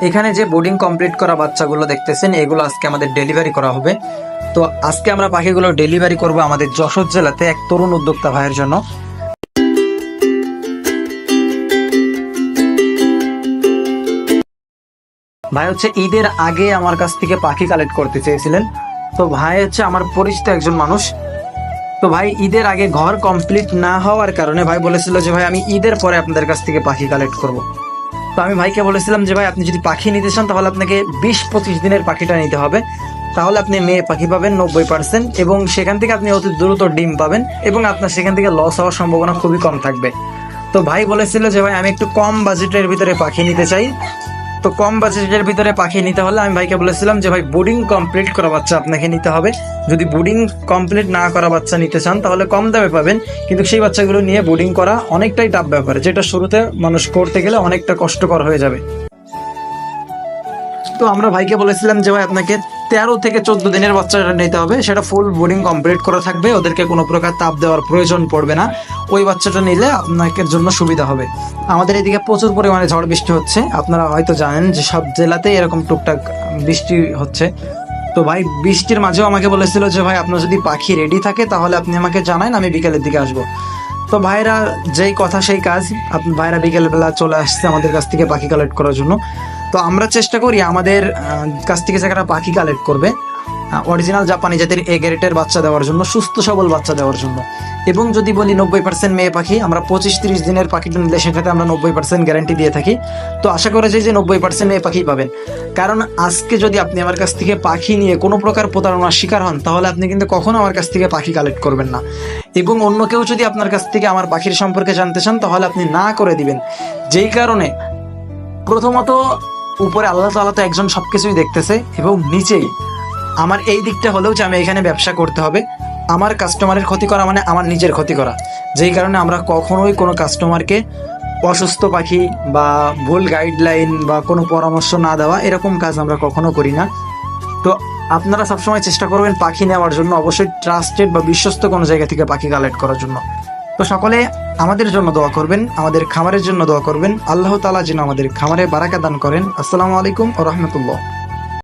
এখানে যে boarding complete করা বাচ্চাগুলো দেখতেছেন এগুলো আজকে আমাদের ডেলিভারি করা হবে। তো আজকে আমরা পাখিগুলো ডেলিভারি করব আমাদের যশোর জেলাতে এক তরুণ উদ্যোক্তা ভাইয়ের জন্য। ভাই হচ্ছে ঈদের আগে আমার কাছ থেকে পাখি কালেক্ট করতে চেয়েছিলেন। তো ভাই হচ্ছে আমার পরিচিত একজন মানুষ। তো ভাই ঈদের আগে ঘর কমপ্লিট না হওয়ার কারণে ভাই বলেছিল যে ভাই আমি ঈদের পরে আপনাদের কাছ থেকে পাখি কালেক্ট করব। তো আমি ভাইকে বলেছিলাম যে ভাই আপনি যদি পাখি নিতে চান তাহলে আপনাকে 20-25 দিনের পাখিটা নিতে হবে, তাহলে আপনি মেয়ে পাখি পাবেন 90% এবং সেখান থেকে আপনি অতি দ্রুত ডিম পাবেন এবং আপনার সেখান থেকে লস হওয়ার সম্ভাবনা খুবই কম থাকবে। তো ভাই বলেছিল যে ভাই আমি একটু কম বাজেটের ভিতরে পাখি নিতে চাই। তো কম বাজেটের ভিতরে পাখি নিতে হলে আমি ভাইকে বলেছিলাম যে ভাই বোর্ডিং কমপ্লিট করা বাচ্চা আপনাকে নিতে হবে। যদি বোর্ডিং কমপ্লিট না করা বাচ্চা নিতে চান তাহলে কম দামে পাবেন, কিন্তু সেই বাচ্চাগুলো নিয়ে বোর্ডিং করা অনেকটাই টাফ ব্যাপার, যেটা শুরুতে মানুষ করতে গেলে অনেকটা কষ্টকর হয়ে যাবে। তো আমরা ভাইকে বলেছিলাম যে ভাই আপনাকে 13 থেকে 14 দিনের বাচ্চাটা নিতে হবে, সেটা ফুল বোর্ডিং কমপ্লিট করা থাকবে, ওদেরকে কোনো প্রকার তাপ দেওয়ার প্রয়োজন পড়বে না। ওই বাচ্চাটা নিলে আপনাদের জন্য সুবিধা হবে। আমাদের এদিকে প্রচুর পরিমাণে ঝড় বৃষ্টি হচ্ছে, আপনারা হয়তো জানেন যে সব জেলাতেই এরকম টুকটাক বৃষ্টি হচ্ছে। তো ভাই বৃষ্টির মাঝেও আমাকে বলেছিল যে ভাই আপনার যদি পাখি রেডি থাকে তাহলে আপনি আমাকে জানান, আমি বিকেলের দিকে আসবো। তো ভাইরা যেই কথা সেই কাজ, ভাইরা বিকেলবেলা চলে আসছে আমাদের কাছ থেকে পাখি কালেক্ট করার জন্য। তো আমরা চেষ্টা করি আমাদের কাছ থেকে যারা পাখি কালেক্ট করবে অরিজিনাল জাপানি জাতের এ গ্রেডের বাচ্চা দেওয়ার জন্য, সুস্থ সবল বাচ্চা দেওয়ার জন্য। এবং যদি বলি 90% মেয়ে পাখি, আমরা 25-30 দিনের পাখিটা নিলে সেটাতে আমরা 90% গ্যারান্টি দিয়ে থাকি। তো আশা করা যায় যে 90% মেয়ে পাখি পাবেন। কারণ আজকে যদি আপনি আমার কাছ থেকে পাখি নিয়ে কোনো প্রকার প্রতারণার শিকার হন তাহলে আপনি কিন্তু কখনো আমার কাছ থেকে পাখি কালেক্ট করবেন না। এবং অন্য কেউ যদি আপনার কাছ থেকে আমার পাখির সম্পর্কে জানতে চান তাহলে আপনি না করে দিবেন। যেই কারণে প্রথমত উপরে আল্লাহ তাআলা তো একজন সবকিছুই দেখতেছে, এবং নিচেই আমার এই দিকটা হলেও যে আমি এখানে ব্যবসা করতে হবে, আমার কাস্টমারের ক্ষতি করা মানে আমার নিজের ক্ষতি করা। যেই কারণে আমরা কখনোই কোনো কাস্টমারকে অসুস্থ পাখি বা ভুল গাইডলাইন বা কোনো পরামর্শ না দেওয়া এরকম কাজ আমরা কখনো করি না। তো আপনারা সবসময় চেষ্টা করবেন পাখি নেওয়ার জন্য অবশ্যই ট্রাস্টেড বা বিশ্বস্ত কোনো জায়গা থেকে পাখি কালেক্ট করার জন্য। তো সকলে আমাদের জন্য দোয়া করবেন, আমাদের খামারের জন্য দোয়া করবেন। আল্লাহ তাআলা যেন আমাদের খামারে বারাকা দান করেন। আসসালামু আলাইকুম ওয়া রাহমাতুল্লাহ।